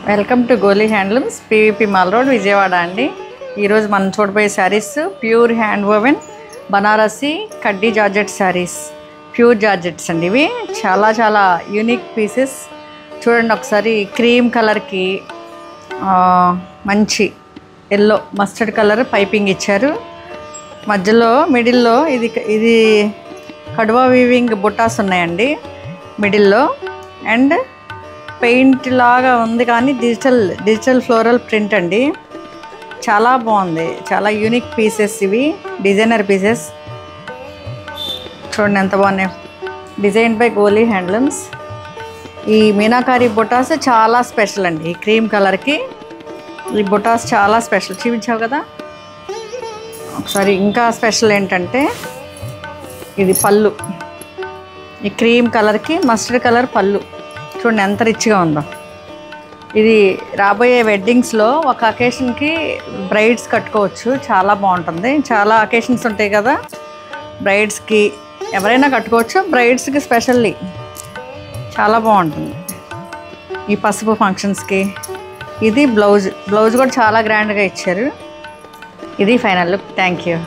Welcome to Goli handlooms, PVP mall road, Vijayawada అండి. ఈరోజు మనం చూడబోయే saris pure hand woven Banarasi కడ్డీ జార్జెట్ శారీస్. ప్యూర్ జార్జెట్స్ అండి. ఇవి చాలా చాలా యూనిక్ పీసెస్. చూడండి ఒకసారి. క్రీమ్ కలర్కి మంచి ఎల్లో మస్టర్డ్ కలర్ పైపింగ్ ఇచ్చారు. మధ్యలో మిడిల్లో ఇది కడువా వీవింగ్ బుట్టాస్ ఉన్నాయండి మిడిల్లో. అండ్ పెయింట్ లాగా ఉంది కానీ డిజిటల్ ఫ్లోరల్ ప్రింట్ అండి. చాలా బాగుంది. చాలా యూనిక్ పీసెస్ ఇవి, డిజైనర్ పీసెస్. చూడండి ఎంత బాగున్నాయి. Design by Goli handlooms. ఈ మీనాకారి బుటాస్ చాలా స్పెషల్ అండి. ఈ క్రీమ్ కలర్కి ఈ బుటాస్ చాలా స్పెషల్. చూపించావు కదా ఒకసారి. ఇంకా స్పెషల్ ఏంటంటే ఇది పళ్ళు. ఈ క్రీమ్ కలర్కి మస్టర్డ్ కలర్ పళ్ళు చూడండి ఎంత రిచ్గా ఉందో. ఇది రాబోయే వెడ్డింగ్స్లో ఒక అకేషన్కి బ్రైడ్స్ కట్టుకోవచ్చు. చాలా బాగుంటుంది. చాలా అకేషన్స్ ఉంటాయి కదా బ్రైడ్స్కి, ఎవరైనా కట్టుకోవచ్చు. బ్రైడ్స్కి స్పెషల్లీ చాలా బాగుంటుంది. ఈ పసుపు ఫంక్షన్స్కి. ఇది బ్లౌజ్ కూడా చాలా గ్రాండ్గా ఇచ్చారు. ఇది ఫైనల్ లుక్. Thank you.